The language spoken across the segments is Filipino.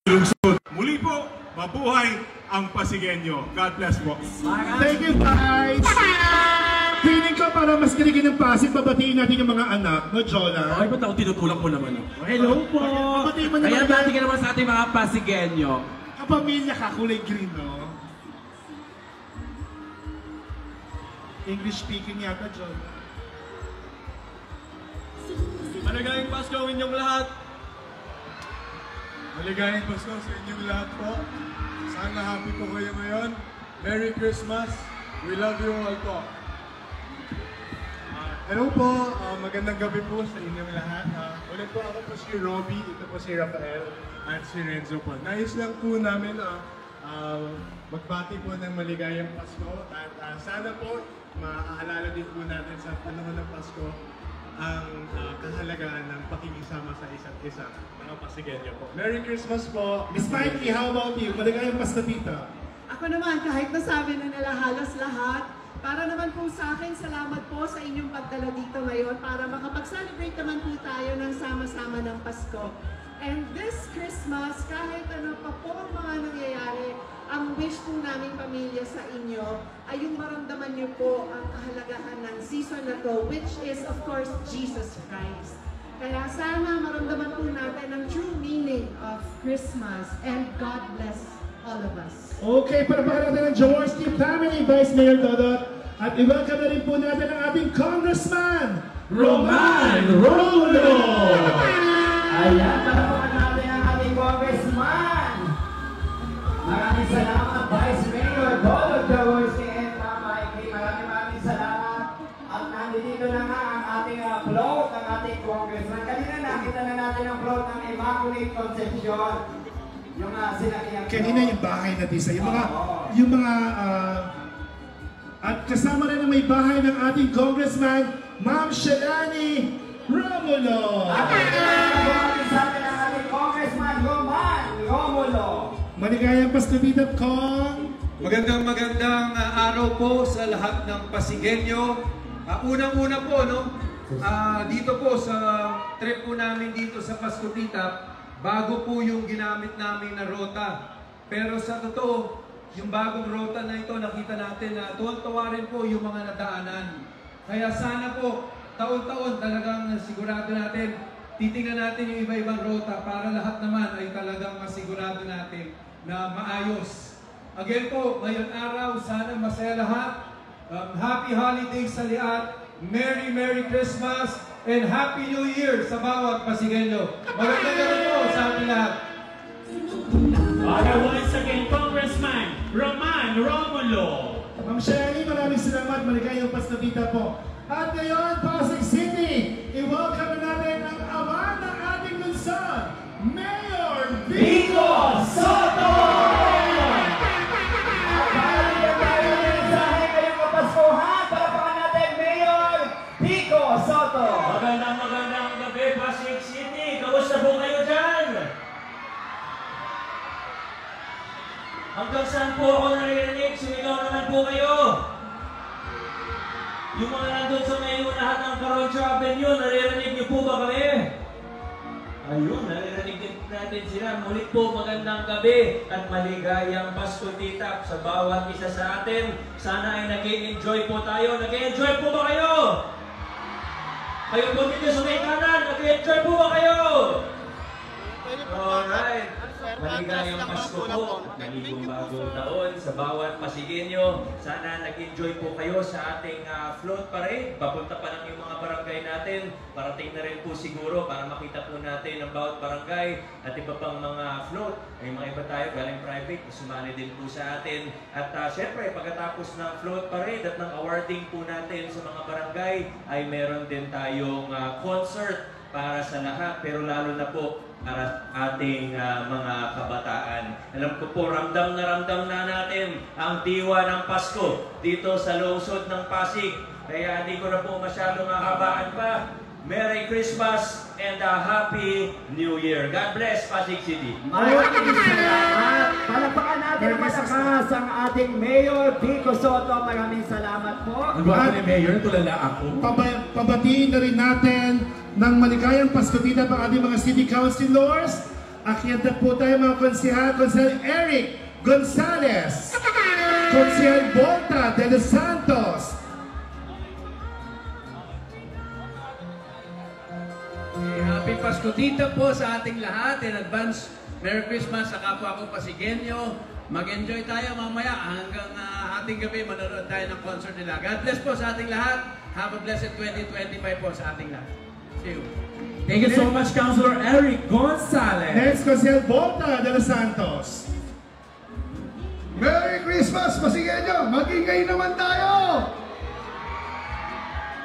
lungsod. Muli po, mabuhay ang Pasigueño. God bless po. Thank you, guys. Feeling ko para mas kiligin ng Pasig, babatiin natin yung mga anak, no, Jola? Ay, ba't ako tinutulak mo naman ako? Hello po! Kaya dati ka naman sa ating mga Pasigueño. Kapamilya ka, kulay green, no? English speaking yata, Jola. Maligayang Pasko sa inyong lahat. Maligayang Pasko sa inyong lahat po. Sana happy po kayo ngayon. Merry Christmas. We love you all po. Hello po. Magandang gabi po sa inyong lahat. Ulit po ako po si Robbie. Ito po si Rafael at si Renzo po. Nais lang po namin magbati po ng maligayang Pasko. At sana po maaalala din po natin sa panahon ng Pasko ang kahalagaan ng pakikisama sa isa't isa, mga Pasigueño po. Merry Christmas po! Miss Mikey, how about you? Maligayang Pasko, tita. Ako naman, kahit nasabi na nila halos lahat, para naman po sa akin, salamat po sa inyong pagdala dito ngayon para makapag-celebrate naman po tayo ng sama-sama ng Pasko. And this Christmas, kahit ano pa po ang mga nangyayari, ang wish po naming pamilya sa inyo ay yung maramdaman niyo po ang kahalagahan ng season na to, which is of course Jesus Christ. Kaya sana maramdaman po natin ang true meaning of Christmas, and God bless all of us. Okay, para natin ang Jawor's Team Family, Vice Mayor Dodot, at i-welcome na rin po natin ang ating Congressman, Roman Romulo! Ayan, para natin ang ating Congressman! Maraming salamat, Vice Mayor Dodot Jawor's Team Family. Maraming salamat. At nandito na nga ang ating float ng ating Congressman. Kanina nakita na natin ang float ng Immaculate Conception. Yung sinakyan. Kanina yung bahay na Disa, yung mga at kasama rin ang may bahay ng ating Congressman, Ma'am Shalani Romulo. At sa atin ang ating Congressman, Roman Romulo. Maligayang Pasko, Tita Kong. Magandang araw po sa lahat ng Pasigueño. Unang-una po, no? Dito po sa trip po namin dito sa Pasko, Tita, bago po yung ginamit namin na rota. Pero sa totoo, yung bagong rota na ito, nakita natin na tuwang-tuwa rin po yung mga nadaanan. Kaya sana po, taon-taon talagang sigurado natin, titingnan natin yung iba-ibang rota para lahat naman ay talagang masigurado natin na maayos. Again po, ngayon araw, sana masaya lahat. Happy holidays sa lahat. Merry Christmas and Happy New Year sa bawat Pasigueño. Magandang gabi po sa ating lahat. Once again, Congressman Roman Romulo. Ma'am Shelly, maraming salamat. Maligayang Pasko, Tita po. At ngayon, Pasig City, i-welcome natin ang ama ng ating lungsod, Mayor Vico Soto! Maraming mensahe ngayong Kapaskuhan. Palapakan natin, Mayor Vico Soto! Magandang gabi, Pasig City. Kamusta po kayo dyan? Hanggang saan po ako naririnig? Sumigaw naman po kayo. Yung mga nandun sa may unahan ng Caroncio Avenue, naririnig niyo po ba kami? Ayun, naririnig din natin sila. Mulit po, magandang gabi at maligayang Pasko, Tita, sa bawat isa sa atin. Sana ay nag-enjoy po tayo. Nag-enjoy po ba kayo? Kayo po dito sa may kanan, nag-enjoy po ba kayo? Alright. Maligayang Pasko po, maligong bagong taon sa bawat Pasigueño. Sana nag-enjoy po kayo sa ating float parade. Papunta pa lang yung mga barangay natin. Parating na rin po siguro para makita po natin ang bawat barangay at iba pang mga float. May mga iba tayo galing private, sumali din po sa atin. At syempre, pagkatapos ng float parade at ng awarding po natin sa mga barangay, ay meron din tayong concert para sa lahat, pero lalo na po para ating mga kabataan. Alam ko po, ramdam na natin ang diwa ng Pasko dito sa lungsod ng Pasig. Kaya hindi ko na po masyadong makabaan pa. Merry Christmas and a Happy New Year. God bless, Pasig City. Maraming salamat. Palapakan natin ang malakas ang ating Mayor Vico Soto. Maraming salamat po. Ano ba ni Mayor? Tulala ako. Pabatiin na rin natin ng maligayang Pasko, Tita, ang ating mga city councilors Akyat na po tayo mga konsihal. Konsihal Eric Gonzalez. Konsihal Volta de los Santos. Happy Pasko dito po sa ating lahat. In advance, Merry Christmas sa kapwa ko Pasigueño. Mag-enjoy tayo mamaya hanggang ating gabi. Manonood tayo ng concert nila. God bless po sa ating lahat. Have a blessed 2025 po sa ating lahat. See you. Thank you so much, Councilor Eric Gonzalez. Next, Konsihal Volta de los Santos. Merry Christmas, Pasigueño! Mag-ingay naman tayo!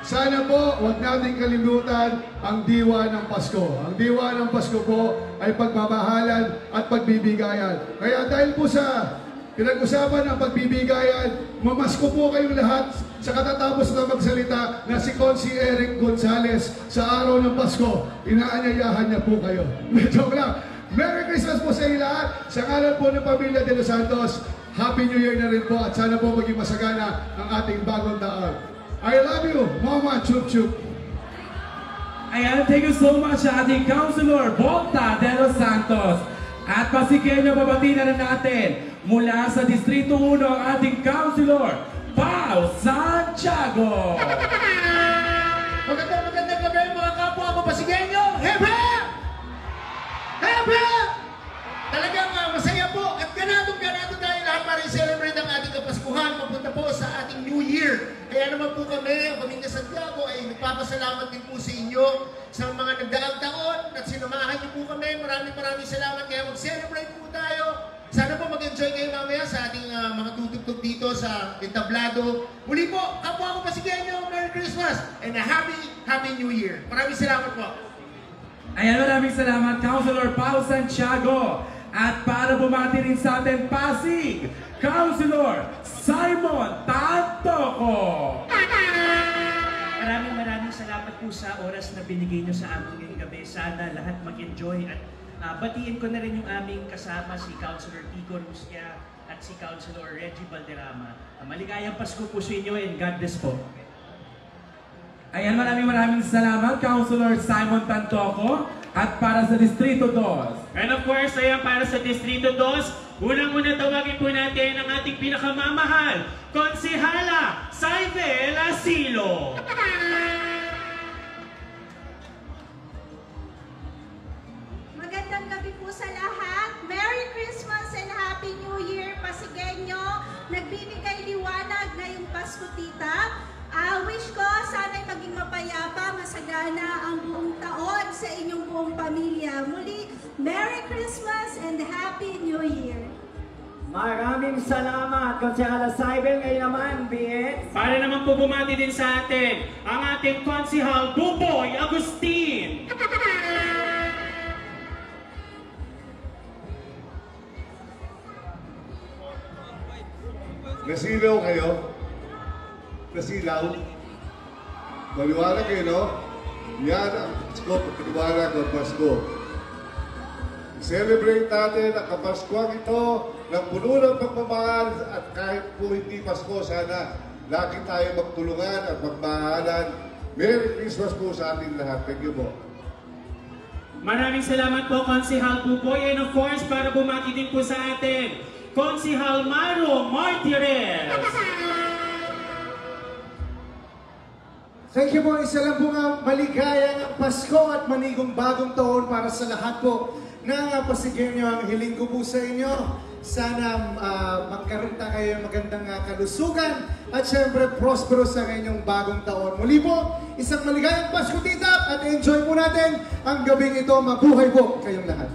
Sana po, huwag natin kalimutan ang diwa ng Pasko. Ang diwa ng Pasko po ay pagmamahalan at pagbibigayan. Kaya dahil po sa pinag-usapan ng pagbibigayan, mamasko po kayong lahat sa katatapos na magsalita na si Consi Eric Gonzalez sa araw ng Pasko. Inaanyayahan niya po kayo. Joke lang. Merry Christmas po sa inyo lahat. Sa ngalan po ng Pamilya de los Santos, Happy New Year na rin po at sana po maging masagana ang ating bagong taon. I love you, Mama Chup Chup. Ayan, thank you so much sa ating Councilor Volta de los Santos. At Pasigueño, babati na natin mula sa Distrito 1 ang ating Councilor Pao Santiago. Magandang gabi mga kapwa ko Pasigueño. Hebe! Hebe! Talagang masaya po at ganado tayo lahat para i-celebrate ang ating Kapaskuhan. Papunta po sa ating New Year. Kaya naman po kami, Pamilya Santiago, ay nagpapasalamat din po sa inyo sa mga nagdaang taon at sinamahan niyo po kami. Maraming salamat. Kaya mag-celebrate po tayo. Sana po mag-enjoy kayo mamaya sa ating mga tutugtog dito sa entablado. Muli po, kapwa ko Pasigueño, Merry Christmas and a Happy New Year. Maraming salamat po. Ayan, maraming salamat, Councilor Pao Santiago. At para bumati rin sa atin, Pasig, Councilor Simon Tantoco. Maraming salamat po sa oras na binigay nyo sa amin ngayong gabi. Sana lahat mag-enjoy at batiin ko na rin yung aming kasama, si Councilor Tico Ruscia at si Councilor Reggie Valderrama. Maligayang Pasko po sa inyo and God bless po. Ayan, maraming salamat, Councilor Simon Tantoco. At para sa Distrito 2. And of course, ayan para sa Distrito 2, unang-una tawagin po natin ang ating pinakamamahal, Konsehala Saibel Asilo. Magandang gabi po sa lahat. Merry Christmas and Happy New Year, Pasigueño. Nagbibigay liwanag ngayong Pasko, tita. Wish ko sana'y maging mapayapa, masagana ang buong taon sa inyong buong pamilya. Muli, Merry Christmas and Happy New Year! Maraming salamat, Konsehala Saibel. Ngayon naman, BX. Para naman po bumati din sa atin ang ating Konsehal Buboy Agustin. Nasilaw kayo? Nasilaw? Maliwanag kayo, no? Yan ang Pasko, pagkatiwanag ng Pasko. Celebrate natin ang Kapaskuhan ito ng puno ng pagmamahal at kahit po hindi Pasko, sana lagi tayo magtulungan at magmahalan. Merry Christmas po sa ating lahat. Thank you po. Maraming salamat po, Konsehal Buboy. And of course, para bumati din po sa atin, Konsehal Maro Martires. Thank you po. Isa lang po nga maligayang Pasko at manigong bagong taon para sa lahat po ng Pasigueño. Ang hiling ko po sa inyo, sana magkaroon kayo ng magandang kalusugan at syempre prosperous sa inyong bagong taon. Muli po, isang maligayang Pasko, tita, at enjoy po natin ang gabing ito. Mabuhay po kayong lahat.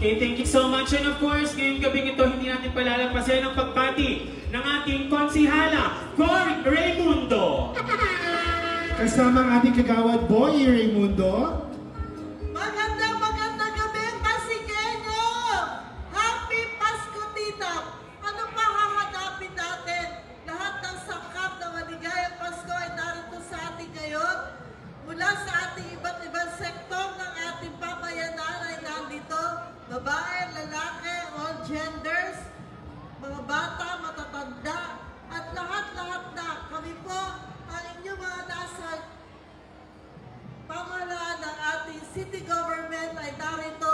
Okay, thank you so much. And of course, ngayong gabing ito, hindi natin palalagpasin ang pagpati ng ating konsehala, Cory Raimundo. Kasama ang ating kagawad, Boy Raimundo. Magandang gabi, Pasigueño! Happy Pasko, tita! Ano pa hahanapin natin? Lahat ng sangkap ng maligayang Pasko ay narito sa atin ngayon. Mula sa ating iba't ibang sektor ng ating pamayanan ay nandito. Babae, lalaki, all genders, mga bata, matatanda, at lahat-lahat na. Kami po, ang inyong mga nasa pamahalaan ng ating city government ay narito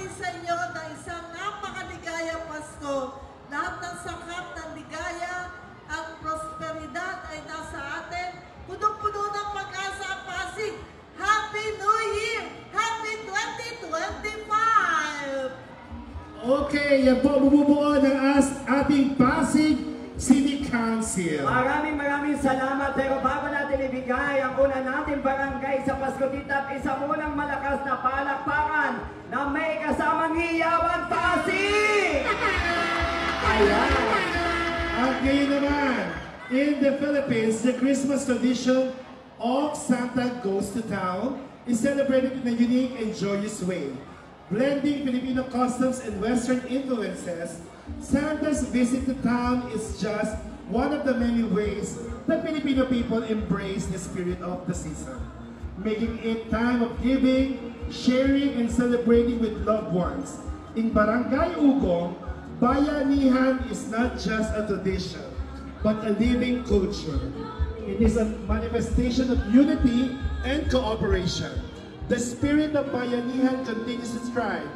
natin sa inyo na isang napakaligayang Pasko. Lahat ng sakap ng ligaya at prosperidad ay nasa atin. Punong-puno ng pag-asa ang Pasig. Happy New Year! Happy 2025! Okay, yan po bumubuo ng ating Pasig City Council. Maraming salamat. Pero bago natin ibigay ang una natin barangay sa Pasko Tita, isa munang malakas na palakpakan na may kasamang hiyawan Pasig! Ayan! At ngayon naman, in the Philippines, the Christmas tradition of Santa Goes to Town is celebrated in a unique and joyous way. Blending Filipino customs and Western influences, Santa's visit to town is just one of the many ways that Filipino people embrace the spirit of the season, making it time of giving, sharing, and celebrating with loved ones. In Barangay Ugong, bayanihan is not just a tradition, but a living culture. It is a manifestation of unity and cooperation. The spirit of bayanihan continues to strive,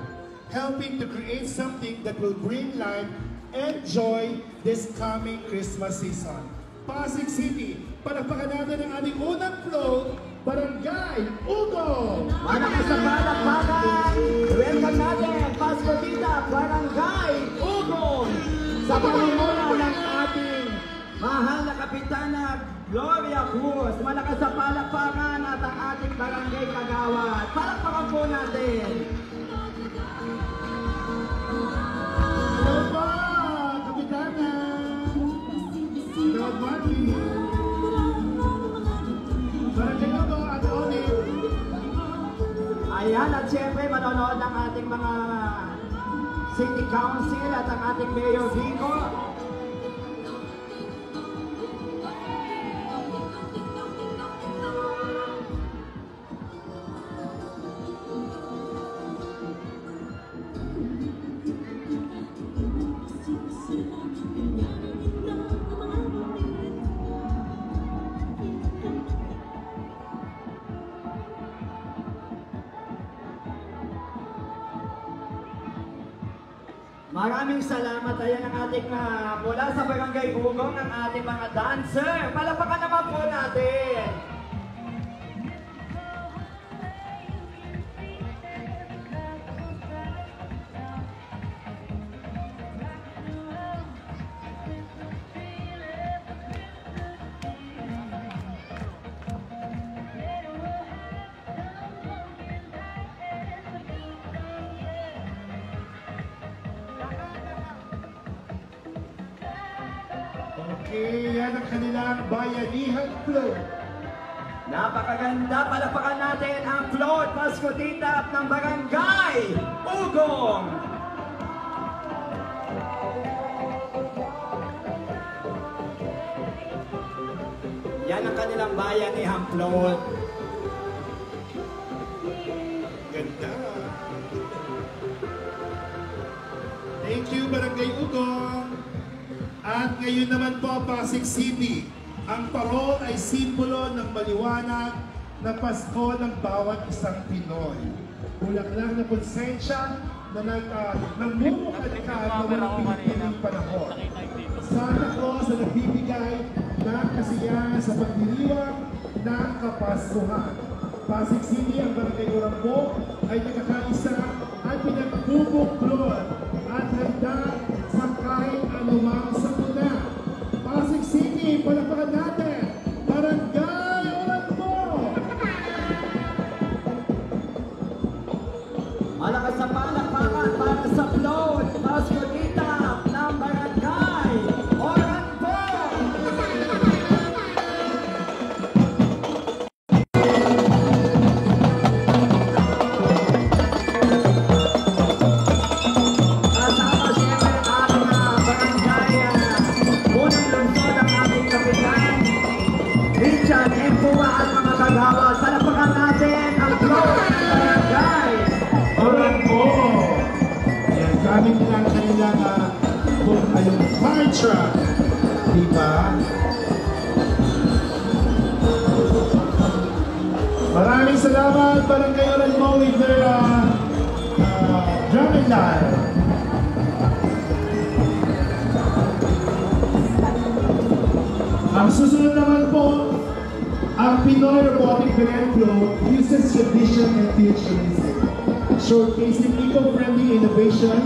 helping to create something that will bring life and joy this coming Christmas season. Pasig City, palakpakan natin ang ating unang float, Barangay Ugong! Malakas na palakpakan! Welcome natin, Pasko Tita, Barangay Ugong! Sa pamumuno ng ating mahal na Kapitana Gloria Cruz. Malakas na palakpakan at ang ating barangay kagawad. Palakpakan po natin! Hello po, Kapitana! Good morning! Barangay Ugong at Olive. Ayan, at syempre manonood ng ating mga City Council at ang ating Mayor Vico. Maraming salamat. Ayan ang ating mula sa Barangay Ugong, ang ating mga dancer. Palakpakan naman po natin. Okay, yan ang kanilang bayanihan float. Napakaganda. Palakpakan natin ang float Pasko Tita ng Barangay Ugong. Yan ang kanilang bayanihan float. Ganda. Thank you, Barangay Ugong. At ngayon naman po, Pasig City. Ang parol ay simbolo ng maliwanag na Pasko ng bawat isang Pinoy. Bulaklak na konsensya na namumukadkad na walang pinipiling panahon. Santa Claus na nagbibigay ng kasiyahan sa pagdiriwang ng Kapaskuhan. Pasig City, ang Barangay Urambo ay nakakaisa at pinagbubuklod at handa sa kahit anumang sakuna. Pasig City, palakpakan natin, Barangay Urambo! Malakas sa palakpakan para sa float Pasko Tita ng Barangay Urambo! Gamit nila ang kanilang fire truck. Diba? Maraming salamat, Barangay Urambo, with their Drumming Live. Ang susunod naman po, ang Pinoy Robotic Banana Float uses tradition and futurism, showcasing eco-friendly innovation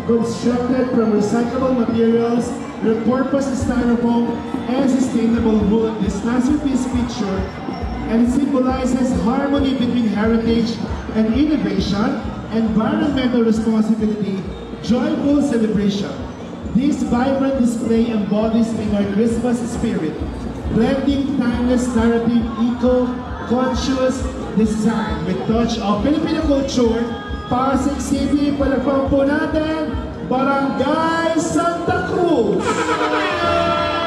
constructed from recyclable materials, repurposed styrofoam, and sustainable wood. This masterpiece feature and symbolizes harmony between heritage and innovation, environmental responsibility, joyful celebration. This vibrant display embodies Pinoy Christmas spirit, blending timeless narrative, eco-conscious design with touch of Filipino culture. Pasig City, palakpakan po natin, Barangay Santa Cruz!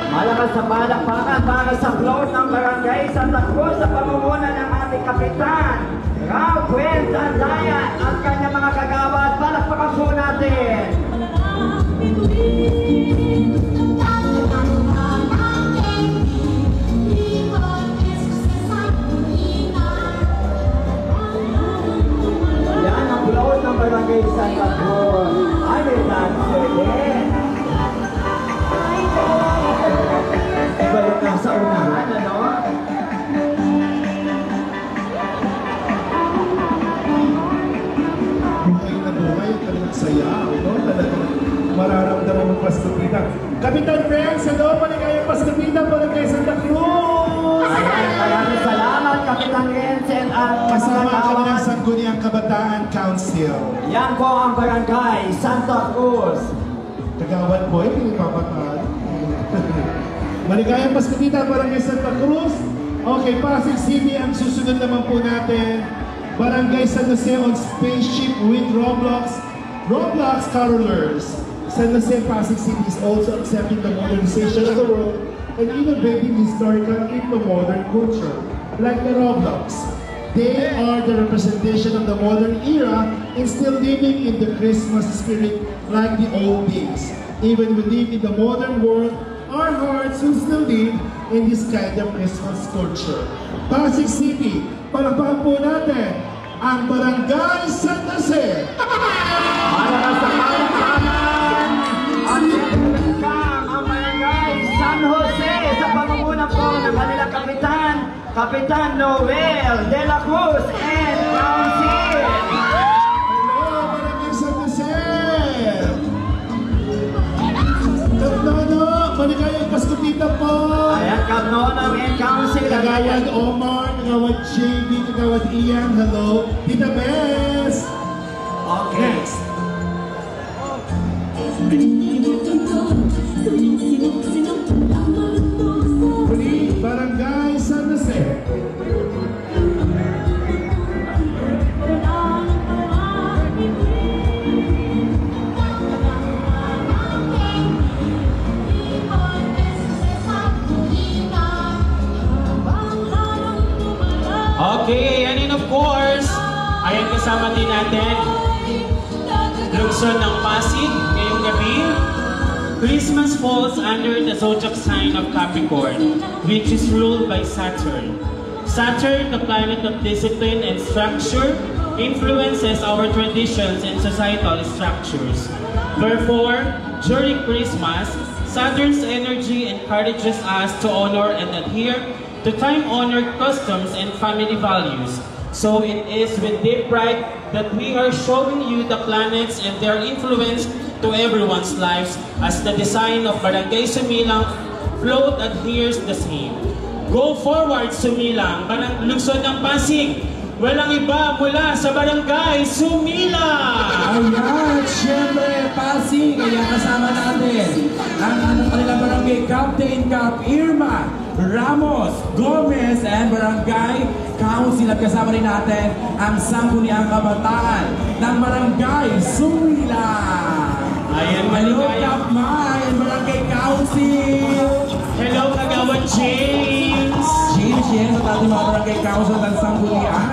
Malakas sa palakpakan para sa float ng Barangay Santa Cruz sa pamumuno ng ating kapitan, Raquel Dandayan at kanyang mga kagawad. Palakpakan po natin! Yan ang float ng Barangay Santa Cruz. I will answer din. Balik na sa unahan, ano? Buhay na buhay, talagang saya, no? Talagang mararamdaman ng Paskupita. Kapitan Friends, hello, maligayang Paskupita, Barangay Santa Cruz! Ayan, maraming salamat, Kapitan Vincent at Kasama mga kami ng kawan. Sangguniang Kabataan Council. Yan po ang Barangay Santa Cruz. Kagawad po, hindi papataan. Maligayang Paskupita, Barangay Santa Cruz. Okay, Pasig City, ang susunod naman po natin. Barangay San Jose on Spaceship with Roblox Carolers. San Jose, Pasig City is also accepting the modernization of the world and innovating historical into modern culture, like the Roblox. They are the representation of the modern era and still living in the Christmas spirit like the old days. Even we live in the modern world, our hearts will still live in this kind of Christmas culture. Pasig City, palakpakan po natin ang Barangay San Jose. Malakas sa palakpakan at welcome ang Barangay San Jose sa pamumuno po ng kanilang kapitan, Kapitan Noel De La Cruz and Council. Hello, Barangay San Jose. Kapnono, maligayang Paskupita po. Ayan, Kapnono and Council. Kagawad Omar, Kagawad JB, Kagawad Ian, hello. Tita Bess. Okay. Next. Barangay San Jose. Okay, and of course, ayan kasama din natin Lungsod ng Pasig ngayong gabi. Christmas falls under the zodiac sign of Capricorn, which is ruled by Saturn. Saturn, the planet of discipline and structure, influences our traditions and societal structures. Therefore, during Christmas, Saturn's energy encourages us to honor and adhere to time-honored customs and family values. So it is with deep pride that we are showing you the planets and their influence to everyone's lives as the design of Barangay Sumilang float adheres the same. Go forward, Sumilang, Lungsod ng Pasig, walang iba mula sa Barangay Sumilang! Ayan, syempre, Pasig, kaya kasama natin ang kanilang barangay Captain Cap Irma Ramos Gomez and Barangay Council at kasama rin natin ang Sangguniang Kabataan ng Barangay Sumilang. Ayan, Hello, Kapma and Barangay Council. Hello, Kagawad James. James at ating mga Barangay Council ng Sanggunian.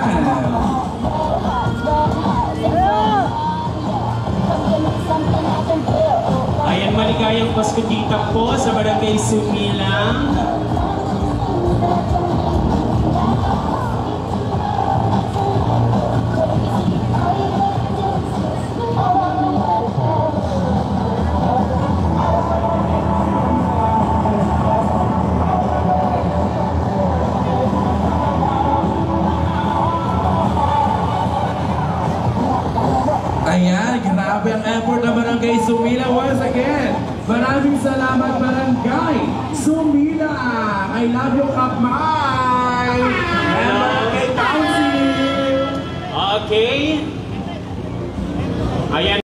Ayan, maligayang Pasko dito po sa Barangay Sumilang. Grabe ang effort ng Barangay Sumila once again. Maraming salamat Barangay Sumila. I love you, Kapmay. And Barangay Council. Okay. Ayan.